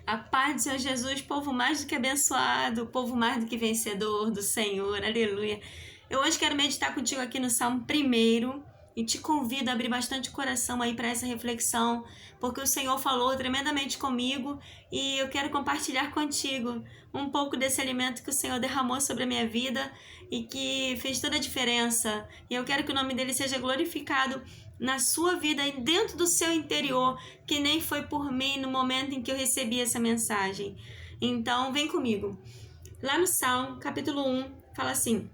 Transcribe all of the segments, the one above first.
A paz do Senhor Jesus, povo mais do que abençoado, povo mais do que vencedor do Senhor, aleluia. Eu hoje quero meditar contigo aqui no Salmo 1 e te convido a abrir bastante o coração aí para essa reflexão, porque o Senhor falou tremendamente comigo e eu quero compartilhar contigo um pouco desse alimento que o Senhor derramou sobre a minha vida e que fez toda a diferença. E eu quero que o nome dele seja glorificado na sua vida e dentro do seu interior, que nem foi por mim no momento em que eu recebi essa mensagem. Então, vem comigo. Lá no Salmo, capítulo 1, fala assim: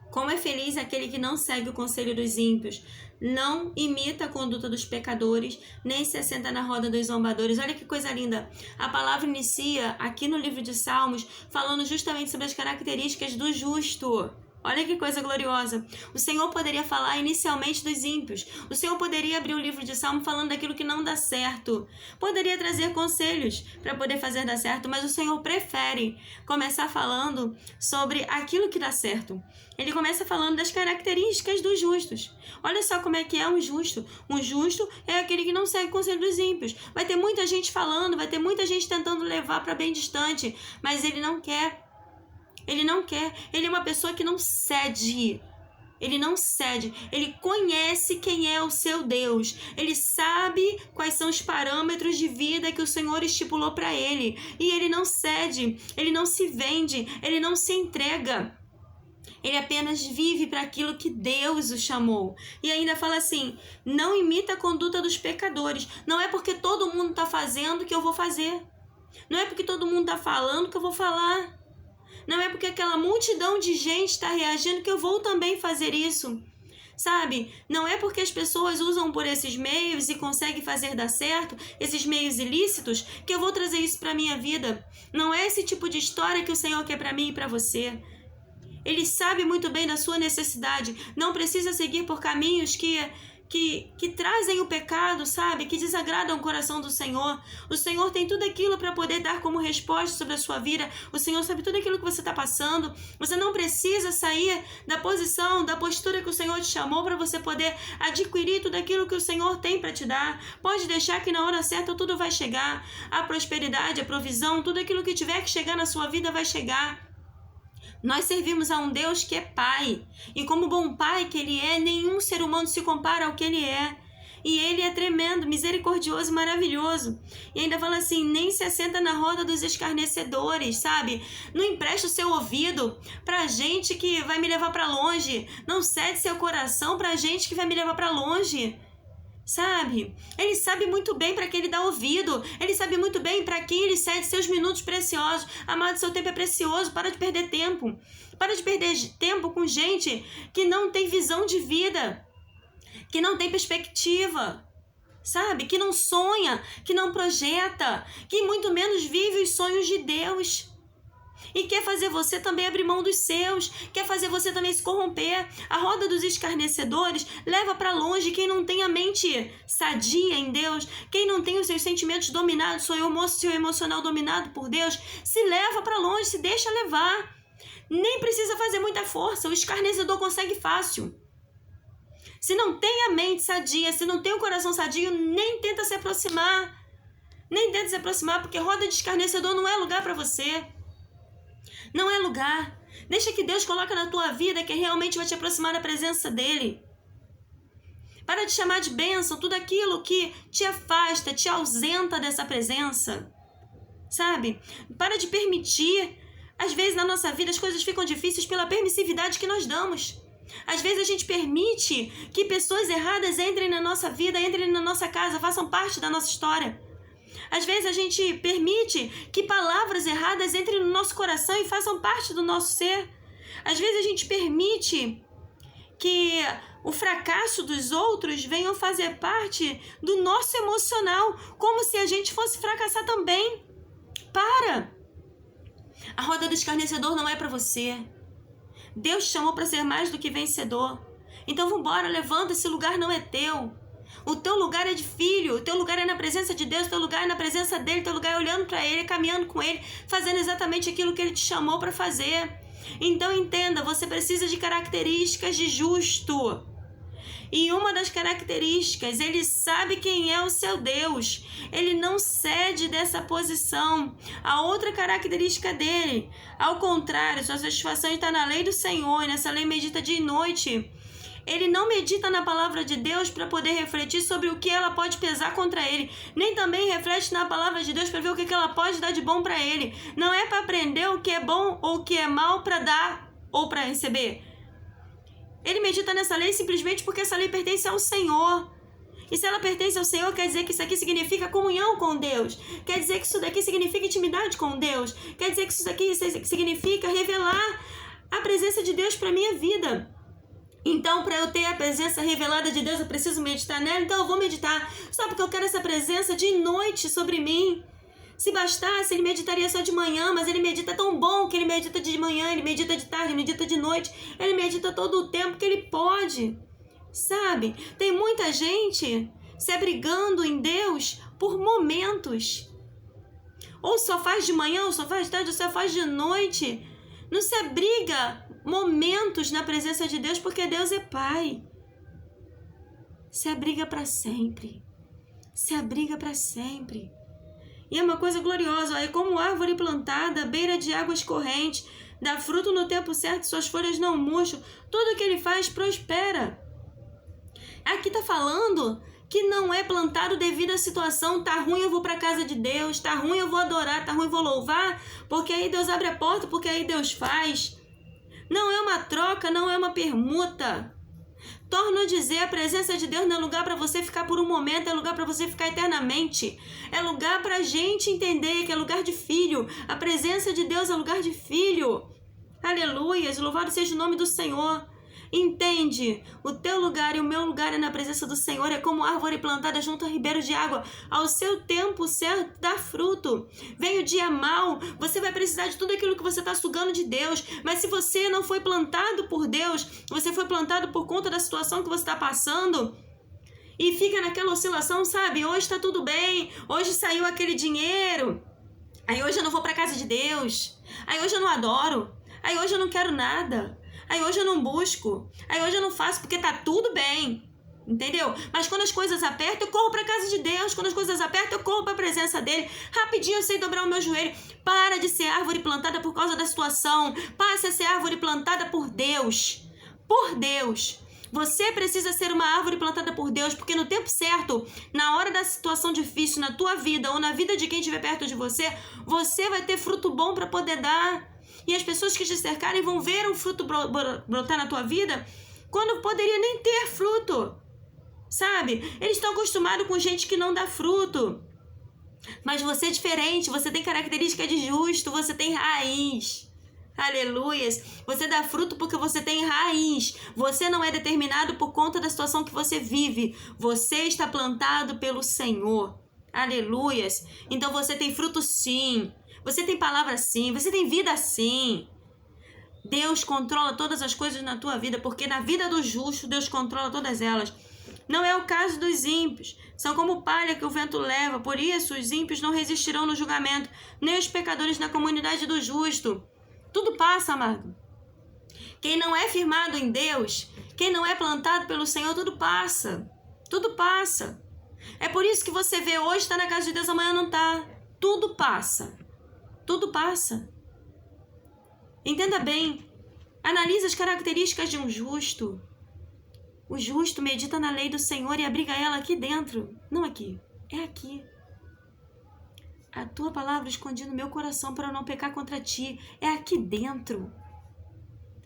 como é feliz aquele que não segue o conselho dos ímpios, não imita a conduta dos pecadores, nem se assenta na roda dos zombadores. Olha que coisa linda. A palavra inicia aqui no livro de Salmos falando justamente sobre as características do justo. Olha que coisa gloriosa. O Senhor poderia falar inicialmente dos ímpios. O Senhor poderia abrir o livro de Salmo falando daquilo que não dá certo. Poderia trazer conselhos para poder fazer dar certo, mas o Senhor prefere começar falando sobre aquilo que dá certo. Ele começa falando das características dos justos. Olha só como é que é um justo. Um justo é aquele que não segue o conselho dos ímpios. Vai ter muita gente falando, vai ter muita gente tentando levar para bem distante, mas ele não quer. Ele não quer, ele é uma pessoa que não cede. Ele não cede, ele conhece quem é o seu Deus. Ele sabe quais são os parâmetros de vida que o Senhor estipulou para ele. E ele não cede, ele não se vende, ele não se entrega. Ele apenas vive para aquilo que Deus o chamou. E ainda fala assim: não imita a conduta dos pecadores. Não é porque todo mundo está fazendo que eu vou fazer. Não é porque todo mundo está falando que eu vou falar. Não é porque aquela multidão de gente está reagindo que eu vou também fazer isso. Sabe? Não é porque as pessoas usam por esses meios e conseguem fazer dar certo, esses meios ilícitos, que eu vou trazer isso para a minha vida. Não é esse tipo de história que o Senhor quer para mim e para você. Ele sabe muito bem da sua necessidade. Não precisa seguir por caminhos que trazem o pecado, sabe? Que desagradam o coração do Senhor. O Senhor tem tudo aquilo para poder dar como resposta sobre a sua vida. O Senhor sabe tudo aquilo que você está passando. Você não precisa sair da posição, da postura que o Senhor te chamou para você poder adquirir tudo aquilo que o Senhor tem para te dar. Pode deixar que na hora certa tudo vai chegar. A prosperidade, a provisão, tudo aquilo que tiver que chegar na sua vida vai chegar. Nós servimos a um Deus que é Pai, e como bom Pai que Ele é, nenhum ser humano se compara ao que Ele é. E Ele é tremendo, misericordioso, maravilhoso. E ainda fala assim: nem se assenta na roda dos escarnecedores, sabe? Não empresta o seu ouvido pra gente que vai me levar para longe. Não cede seu coração pra gente que vai me levar para longe. Sabe? Ele sabe muito bem para quem ele dá ouvido. Ele sabe muito bem para quem ele cede seus minutos preciosos. Amado, seu tempo é precioso. Para de perder tempo. Para de perder tempo com gente que não tem visão de vida, que não tem perspectiva, sabe? Que não sonha, que não projeta, que muito menos vive os sonhos de Deus. E quer fazer você também abrir mão dos seus, quer fazer você também se corromper. A roda dos escarnecedores leva para longe quem não tem a mente sadia em Deus, quem não tem os seus sentimentos dominados, seu emocional dominado por Deus, se leva para longe, se deixa levar. Nem precisa fazer muita força, o escarnecedor consegue fácil. Se não tem a mente sadia, se não tem o coração sadio, nem tenta se aproximar. Nem tenta se aproximar, porque roda de escarnecedor não é lugar para você. Não é lugar. Deixa que Deus coloque na tua vida que realmente vai te aproximar da presença dele. Para de chamar de bênção tudo aquilo que te afasta, te ausenta dessa presença. Sabe? Para de permitir. Às vezes na nossa vida as coisas ficam difíceis pela permissividade que nós damos. Às vezes a gente permite que pessoas erradas entrem na nossa vida, entrem na nossa casa, façam parte da nossa história. Às vezes a gente permite que palavras erradas entrem no nosso coração e façam parte do nosso ser. Às vezes a gente permite que o fracasso dos outros venham fazer parte do nosso emocional, como se a gente fosse fracassar também. Para! A roda do escarnecedor não é para você. Deus te chamou para ser mais do que vencedor. Então vambora, levanta, esse lugar não é teu. O teu lugar é de filho, o teu lugar é na presença de Deus, o teu lugar é na presença dele, o teu lugar é olhando para ele, caminhando com ele, fazendo exatamente aquilo que ele te chamou para fazer. Então entenda, você precisa de características de justo. E uma das características, ele sabe quem é o seu Deus. Ele não cede dessa posição. A outra característica dele, ao contrário, sua satisfação está na lei do Senhor, e nessa lei medita dia e noite. Ele não medita na palavra de Deus para poder refletir sobre o que ela pode pesar contra ele. Nem também reflete na palavra de Deus para ver o que ela pode dar de bom para ele. Não é para aprender o que é bom ou o que é mal para dar ou para receber. Ele medita nessa lei simplesmente porque essa lei pertence ao Senhor. E se ela pertence ao Senhor, quer dizer que isso aqui significa comunhão com Deus. Quer dizer que isso daqui significa intimidade com Deus. Quer dizer que isso daqui significa revelar a presença de Deus para a minha vida. Então, para eu ter a presença revelada de Deus, eu preciso meditar nela. Então, eu vou meditar. Só porque eu quero essa presença de noite sobre mim. Se bastasse, ele meditaria só de manhã, mas ele medita tão bom que ele medita de manhã, ele medita de tarde, ele medita de noite. Ele medita todo o tempo que ele pode. Sabe? Tem muita gente se abrigando em Deus por momentos. Ou só faz de manhã, ou só faz de tarde, ou só faz de noite. Não se abriga momentos na presença de Deus, porque Deus é Pai. Se abriga para sempre. Se abriga para sempre. E é uma coisa gloriosa. É como árvore plantada à beira de águas correntes, dá fruto no tempo certo, suas folhas não murcham. Tudo que ele faz prospera. Aqui está falando que não é plantado devido à situação. Tá ruim, eu vou para a casa de Deus. Tá ruim, eu vou adorar. Tá ruim, eu vou louvar. Porque aí Deus abre a porta, porque aí Deus faz. Não é uma troca, não é uma permuta. Torno a dizer, a presença de Deus não é lugar para você ficar por um momento, é lugar para você ficar eternamente. É lugar para a gente entender que é lugar de filho. A presença de Deus é lugar de filho. Aleluias, louvado seja o nome do Senhor. Entende? O teu lugar e o meu lugar é na presença do Senhor. É como árvore plantada junto a ribeiros de água. Ao seu tempo certo dá fruto. Vem o dia mau, você vai precisar de tudo aquilo que você está sugando de Deus. Mas se você não foi plantado por Deus, você foi plantado por conta da situação que você está passando, e fica naquela oscilação, sabe? Hoje está tudo bem, hoje saiu aquele dinheiro, aí hoje eu não vou para a casa de Deus, aí hoje eu não adoro, aí hoje eu não quero nada, aí hoje eu não busco, aí hoje eu não faço porque tá tudo bem, entendeu? Mas quando as coisas apertam, eu corro para a casa de Deus. Quando as coisas apertam, eu corro para a presença dele. Rapidinho eu sei dobrar o meu joelho. Para de ser árvore plantada por causa da situação. Passe a ser árvore plantada por Deus. Por Deus. Você precisa ser uma árvore plantada por Deus, porque no tempo certo, na hora da situação difícil, na tua vida ou na vida de quem estiver perto de você, você vai ter fruto bom para poder dar. E as pessoas que te cercarem vão ver um fruto brotar na tua vida quando poderia nem ter fruto, sabe? Eles estão acostumados com gente que não dá fruto. Mas você é diferente, você tem característica de justo, você tem raiz. Aleluias. Você dá fruto porque você tem raiz. Você não é determinado por conta da situação que você vive. Você está plantado pelo Senhor. Aleluias. Então você tem fruto sim. Você tem palavra sim. Você tem vida sim. Deus controla todas as coisas na tua vida, porque na vida do justo Deus controla todas elas. Não é o caso dos ímpios. São como palha que o vento leva. Por isso os ímpios não resistirão no julgamento, nem os pecadores na comunidade do justo. Tudo passa, amado. Quem não é firmado em Deus, quem não é plantado pelo Senhor, tudo passa. Tudo passa. É por isso que você vê hoje está na casa de Deus, amanhã não está. Tudo passa. Tudo passa. Entenda bem. Analise as características de um justo. O justo medita na lei do Senhor e abriga ela aqui dentro. Não aqui. É aqui. A tua palavra escondi no meu coração para eu não pecar contra ti. É aqui dentro.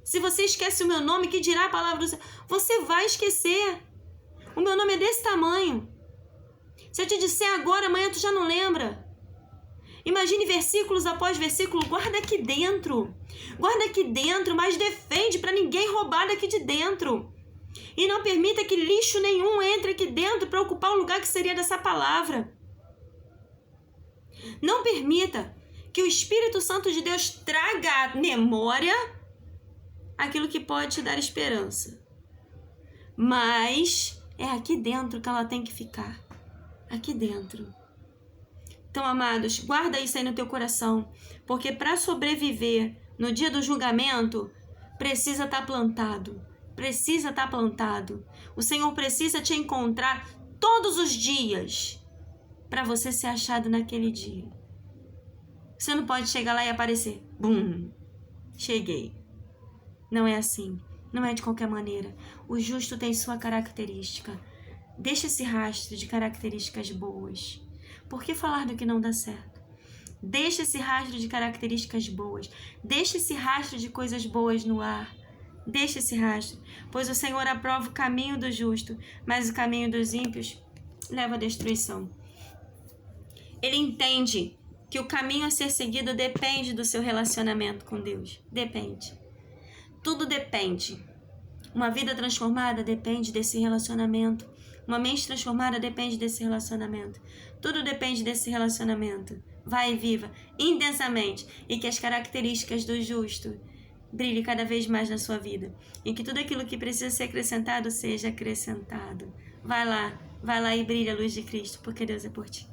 Se você esquece o meu nome, que dirá a palavra do Senhor? Você vai esquecer. O meu nome é desse tamanho. Se eu te disser agora, amanhã tu já não lembra. Imagine versículos após versículo. Guarda aqui dentro. Guarda aqui dentro, mas defende para ninguém roubar daqui de dentro. E não permita que lixo nenhum entre aqui dentro para ocupar o lugar que seria dessa palavra. Não permita que o Espírito Santo de Deus traga à memória aquilo que pode te dar esperança. Mas é aqui dentro que ela tem que ficar. Aqui dentro. Então, amados, guarda isso aí no teu coração. Porque para sobreviver no dia do julgamento, precisa estar plantado. Precisa estar plantado. O Senhor precisa te encontrar todos os dias para você ser achado naquele dia. Você não pode chegar lá e aparecer. Bum! Cheguei. Não é assim. Não é de qualquer maneira. O justo tem sua característica. Deixa esse rastro de características boas. Por que falar do que não dá certo? Deixa esse rastro de características boas. Deixa esse rastro de coisas boas no ar. Deixa esse rastro. Pois o Senhor aprova o caminho do justo, mas o caminho dos ímpios leva à destruição. Ele entende que o caminho a ser seguido depende do seu relacionamento com Deus. Depende. Tudo depende. Uma vida transformada depende desse relacionamento. Uma mente transformada depende desse relacionamento. Tudo depende desse relacionamento. Vai e viva intensamente e que as características do justo brilhem cada vez mais na sua vida. E que tudo aquilo que precisa ser acrescentado seja acrescentado. Vai lá e brilha a luz de Cristo, porque Deus é por ti.